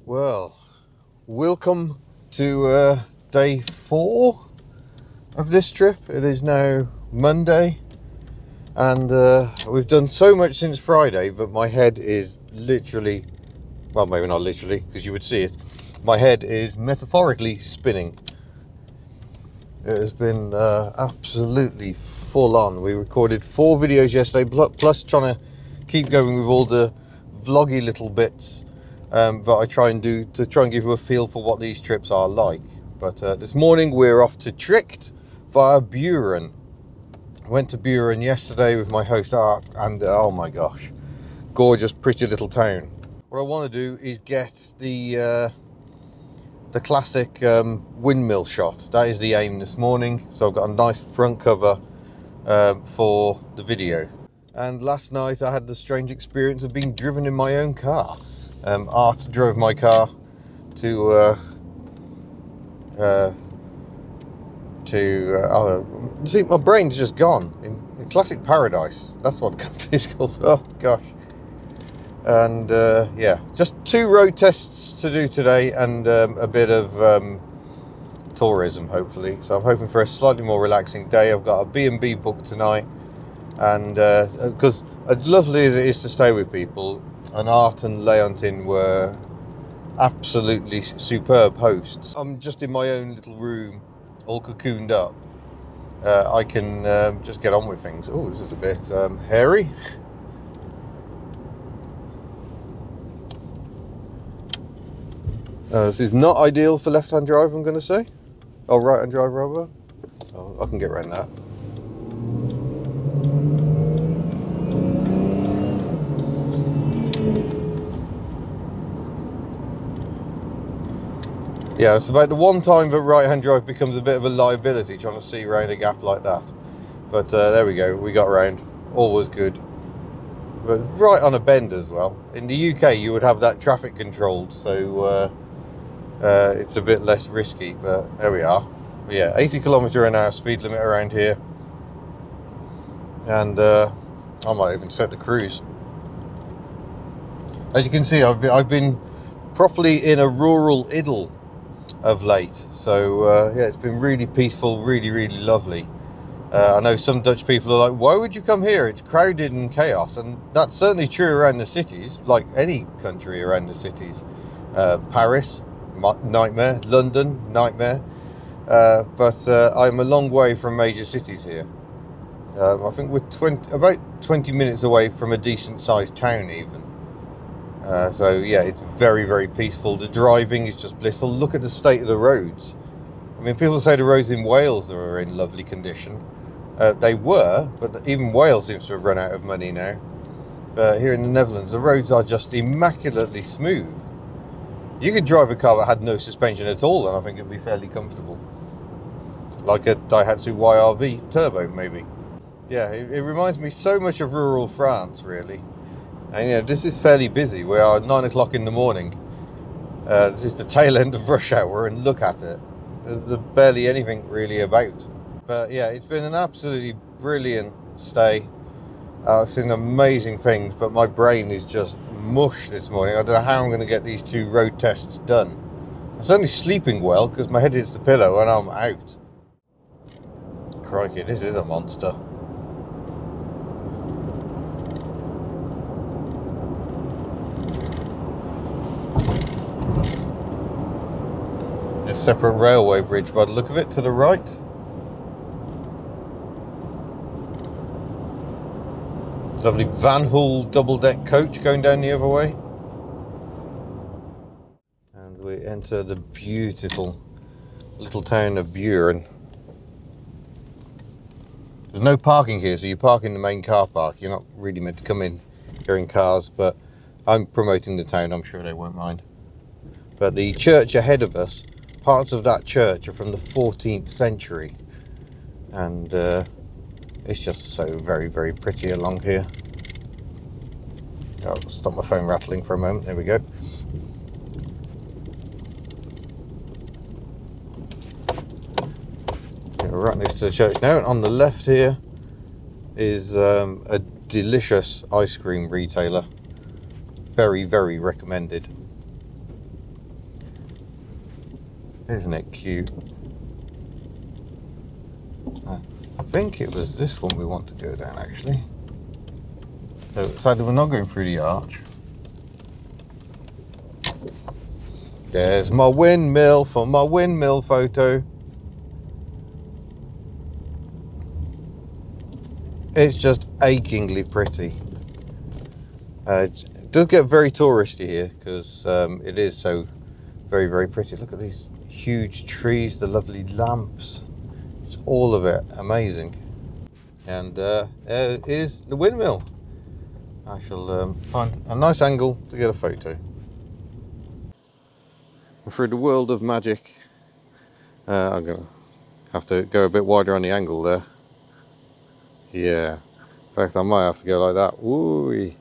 Well, welcome to day 4 of this trip. It is now Monday, and we've done so much since Friday, but my head is literally, well, maybe not literally, because you would see it. My head is metaphorically spinning. It has been absolutely full on. We recorded 4 videos yesterday, plus trying to keep going with all the vloggy little bits that I try and do to try and give you a feel for what these trips are like. But this morning we're off to Tricht via Buren. Went to Buren yesterday with my host Art, and oh my gosh, gorgeous, pretty little town. What I want to do is get the classic windmill shot. That is the aim this morning. So I've got a nice front cover for the video. And last night I had the strange experience of being driven in my own car. Art drove my car to see, my brain's just gone in classic paradise. That's what the company's called. Oh gosh. And yeah, just 2 road tests to do today, and a bit of tourism hopefully. So I'm hoping for a slightly more relaxing day. I've got a B&B booked tonight, and because as lovely as it is to stay with people, and Art and Leontin were absolutely superb hosts. I'm just in my own little room, all cocooned up. I can just get on with things. Oh, this is a bit hairy. This is not ideal for left-hand drive, I'm going to say. Oh, right-hand drive, rather. Oh, I can get around that. Yeah, it's about the one time that right-hand drive becomes a bit of a liability, trying to see around a gap like that. But there we go, we got around. All was good. But right on a bend as well. In the UK, you would have that traffic controlled, so it's a bit less risky, but there we are. But yeah, 80 km/h speed limit around here. And I might even set the cruise. As you can see, I've been properly in a rural idyll of late, so yeah, it's been really peaceful, really lovely. I know some Dutch people are like, why would you come here? It's crowded and chaos, and that's certainly true around the cities, like any country around the cities. Paris, nightmare. London, nightmare. But I'm a long way from major cities here. I think we're about 20 minutes away from a decent sized town even. So yeah, it's very peaceful. The driving is just blissful. Look at the state of the roads. I mean, people say the roads in Wales are in lovely condition. They were, but even Wales seems to have run out of money now. Here in the Netherlands, the roads are just immaculately smooth. You could drive a car that had no suspension at all, and I think it'd be fairly comfortable. Like a Daihatsu YRV Turbo, maybe. Yeah, it reminds me so much of rural France, really. And you know, this is fairly busy. We are at 9 o'clock in the morning. This is the tail end of rush hour, and look at it. There's barely anything really about. But yeah, it's been an absolutely brilliant stay. I've seen amazing things, but my brain is just mush this morning. I don't know how I'm going to get these 2 road tests done. I'm certainly sleeping well, because my head hits the pillow and I'm out. Crikey, this is a monster. A separate railway bridge by the look of it, to the right. Lovely Van Hool double-deck coach going down the other way. And we enter the beautiful little town of Buren. There's no parking here, so you park in the main car park. You're not really meant to come in here in cars, but I'm promoting the town, I'm sure they won't mind. But the church ahead of us, parts of that church are from the 14th century, and it's just so very pretty along here. I'll stop my phone rattling for a moment. There we go. We're right next to the church now, and on the left here is a delicious ice cream retailer. Very recommended. Isn't it cute? I think it was this one we want to go down actually. So sadly we're not going through the arch. There's my windmill for my windmill photo. It's just achingly pretty. It does get very touristy here because it is so very, very pretty. Look at these huge trees, the lovely lamps. It's all of it amazing. And there is the windmill. I shall find a nice angle to get a photo. Through the world of magic, I'm going to have to go a bit wider on the angle there. Yeah, in fact I might have to go like that. Woo-wee.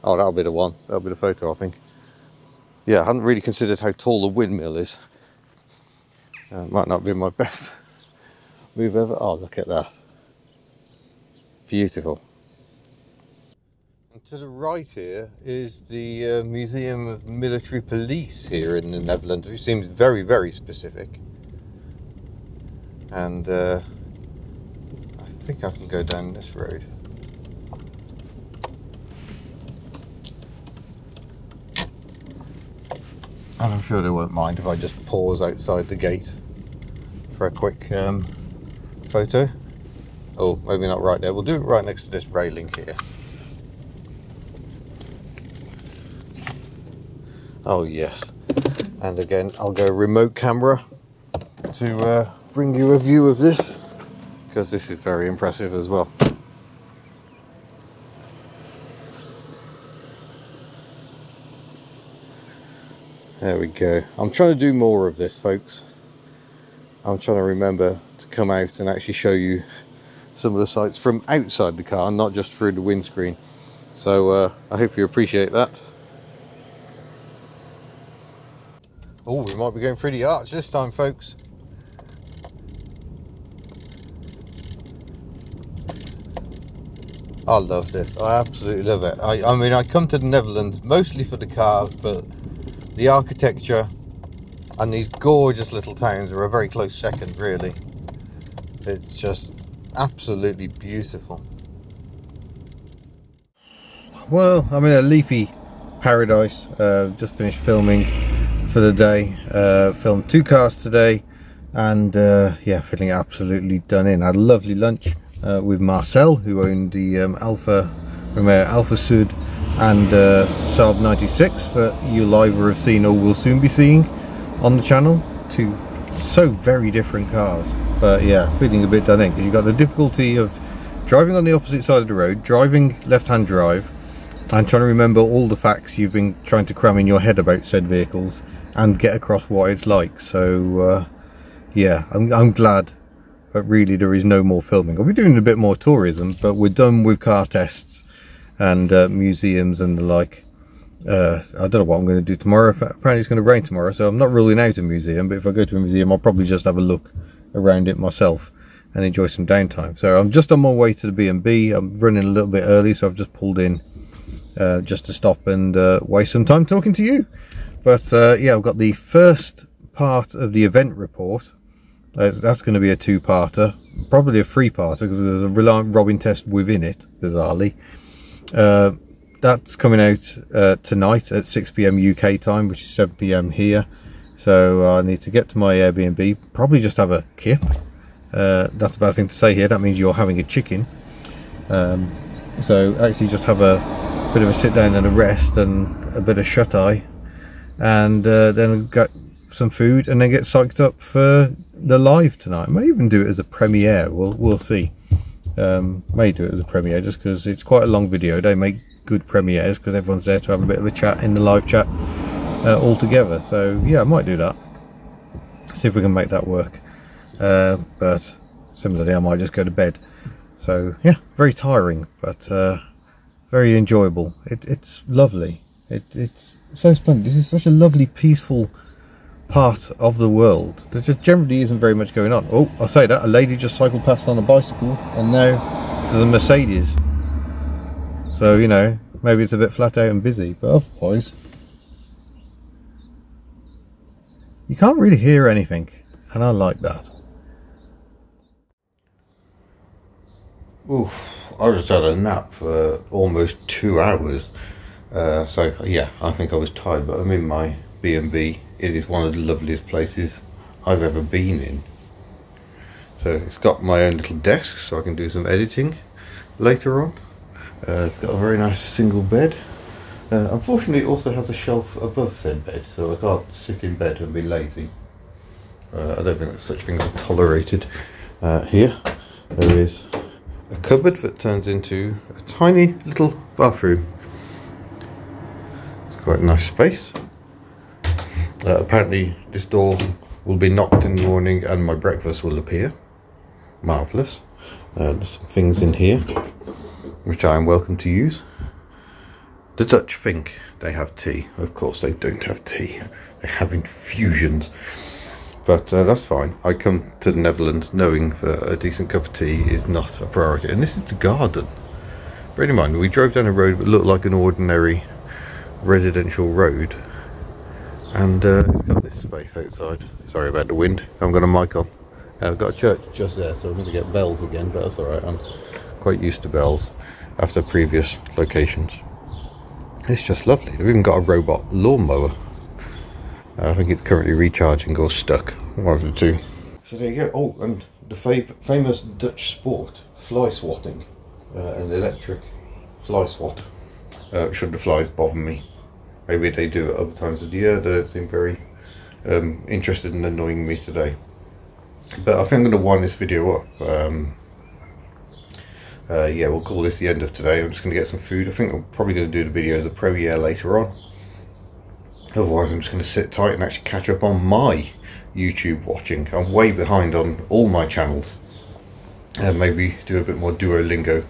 Oh, that'll be the one. That'll be the photo, I think. Yeah, I hadn't really considered how tall the windmill is. It might not be my best move ever. Oh, look at that. Beautiful. And to the right here is the Museum of Military Police here in the Netherlands, which seems very, very specific. And I think I can go down this road. And I'm sure they won't mind if I just pause outside the gate for a quick photo. Oh, maybe not right there. We'll do it right next to this railing here. Oh yes. And again, I'll go remote camera to bring you a view of this, because this is very impressive as well. There we go. I'm trying to do more of this, folks. I'm trying to remember to come out and actually show you some of the sights from outside the car, not just through the windscreen. So I hope you appreciate that. Oh, we might be going through the arch this time, folks. I love this. I absolutely love it. I mean, I come to the Netherlands mostly for the cars, but the architecture and these gorgeous little towns are a very close second, really. It's just absolutely beautiful. Well, I'm in a leafy paradise. Just finished filming for the day. Filmed 2 cars today, and yeah, feeling absolutely done in. I had a lovely lunch with Marcel, who owned the Alfa Romeo Alfa Sud and Saab 96 that you'll either have seen or will soon be seeing on the channel. 2 so very different cars, but yeah, feeling a bit done in, because you've got the difficulty of driving on the opposite side of the road, driving left-hand drive, and trying to remember all the facts you've been trying to cram in your head about said vehicles and get across what it's like. So yeah, I'm glad, but really there is no more filming. I'll be doing a bit more tourism, but we're done with car tests and museums and the like. I don't know what I'm going to do tomorrow. Apparently it's going to rain tomorrow, so I'm not ruling out a museum, but if I go to a museum I'll probably just have a look around it myself and enjoy some downtime. So I'm just on my way to the B&B. I'm running a little bit early, so I've just pulled in just to stop and waste some time talking to you. But yeah, I've got the first part of the event report. That's going to be a 2-parter, probably a 3-parter, because there's a Reliant Robin test within it, bizarrely. That's coming out tonight at 6 PM UK time, which is 7 PM here. So I need to get to my Airbnb, probably just have a kip. That's a bad thing to say here, that means you're having a chicken. So actually just have a bit of a sit down and a rest and a bit of shut eye, and then get some food and then get psyched up for the live tonight. I may even do it as a premiere, we'll see. May do it as a premiere just because it's quite a long video. They make good premieres because everyone's there to have a bit of a chat in the live chat all together. So yeah, I might do that, see if we can make that work. But similarly I might just go to bed. So yeah, very tiring, but very enjoyable. It's lovely. It's so splendid. This is such a lovely, peaceful part of the world. There just generally isn't very much going on. Oh, I say that, a lady just cycled past on a bicycle, and now there's a Mercedes. So, you know, maybe it's a bit flat out and busy, but otherwise you can't really hear anything, and I like that. Oof, I just had a nap for almost 2 hours. So yeah, I think I was tired, but I'm in my B&B. It is one of the loveliest places I've ever been in. So it's got my own little desk, so I can do some editing later on. It's got a very nice single bed. Unfortunately, it also has a shelf above said bed, so I can't sit in bed and be lazy. I don't think that such things are tolerated. Here, there is a cupboard that turns into a tiny little bathroom. It's quite a nice space. Apparently this door will be knocked in the morning and my breakfast will appear. Marvellous. There's some things in here which I am welcome to use. The Dutch think they have tea. Of course they don't have tea. They have infusions. But that's fine. I come to the Netherlands knowing that a decent cup of tea is not a priority. And this is the garden. Bear in mind, we drove down a road that looked like an ordinary residential road. And it's got this space outside. Sorry about the wind. I've got a mic on. I've got a church just there, so I'm going to get bells again. But that's alright. I'm quite used to bells after previous locations. It's just lovely. They've even got a robot lawnmower. I think it's currently recharging or stuck, one of the two. So there you go. Oh, and the famous Dutch sport, fly swatting. An electric fly swat. Should the flies bother me. Maybe they do at other times of the year. They don't seem very interested in annoying me today. But I think I'm going to wind this video up. Yeah, we'll call this the end of today. I'm just going to get some food. I think I'm probably going to do the video as a premiere later on. Otherwise I'm just going to sit tight and actually catch up on my YouTube watching. I'm way behind on all my channels. And maybe do a bit more Duolingo.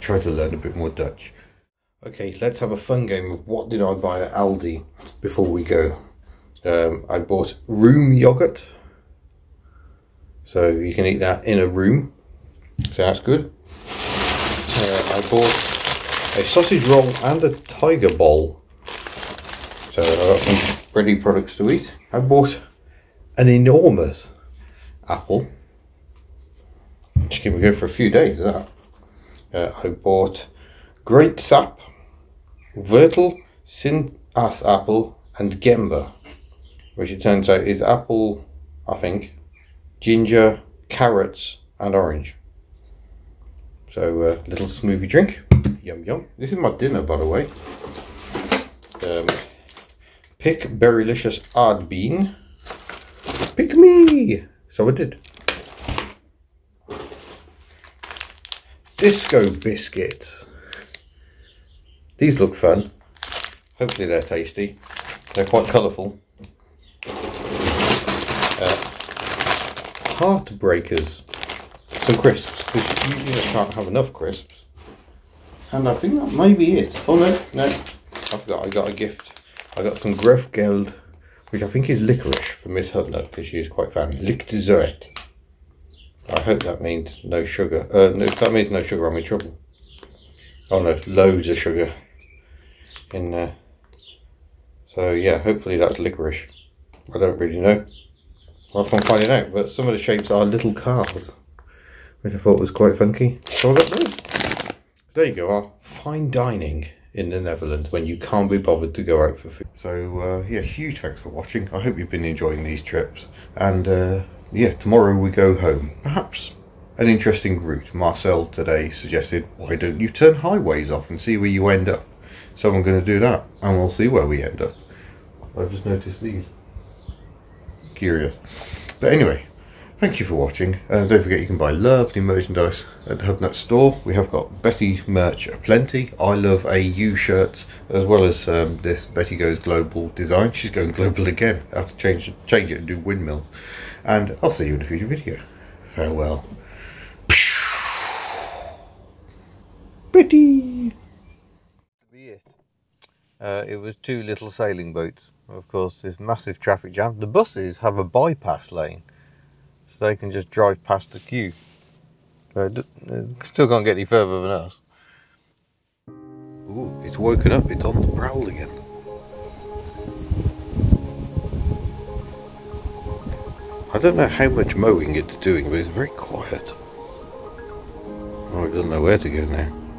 Try to learn a bit more Dutch. Okay, let's have a fun game of what did I buy at Aldi before we go. I bought room yogurt. So you can eat that in a room. So that's good. I bought a sausage roll and a tiger bowl. So I got some ready products to eat. I bought an enormous apple. Which can go for a few days, that. I bought great sap, Wurtel, Sint-Aas apple and Gember. Which it turns out is apple, I think, ginger, carrots and orange. So little smoothie drink. Yum yum. This is my dinner, by the way. Pick Berrylicious Aardbean. Pick me! So I did. Disco Biscuits. These look fun. Hopefully they're tasty. They're quite colourful. Heartbreakers. Some crisps, because you just can't have enough crisps. And I think that may be it. Oh no, I forgot, I got a gift. I got some Grufgeld, which I think is licorice from Miss Hubnut, because she is quite fan. Lichtzuret. I hope that means no sugar. No, if that means no sugar, I'm in trouble. Oh no, loads of sugar in there. So yeah, hopefully that's licorice. I don't really know. Well, I'm finding out, but some of the shapes are little cars, which I thought was quite funky. So I got those. There you go, fine dining in the Netherlands when you can't be bothered to go out for food. So yeah, huge thanks for watching. I hope you've been enjoying these trips. And yeah, tomorrow we go home. Perhaps an interesting route. Marcel today suggested, why don't you turn highways off and see where you end up? So I'm going to do that, and we'll see where we end up. I've just noticed these. Curious. But anyway, thank you for watching. Don't forget you can buy lovely merchandise at the Hubnut store. We have got Betty merch aplenty. I love AU shirts, as well as this Betty Goes Global design. She's going global again. I have to change it and do windmills. And I'll see you in a future video. Farewell. Betty! It was 2 little sailing boats. Of course, this massive traffic jam. The buses have a bypass lane, so they can just drive past the queue. Still can't get any further than us. Ooh, it's woken up. It's on the prowl again. don't know how much mowing it's doing, but it's very quiet. Oh, it doesn't know where to go now.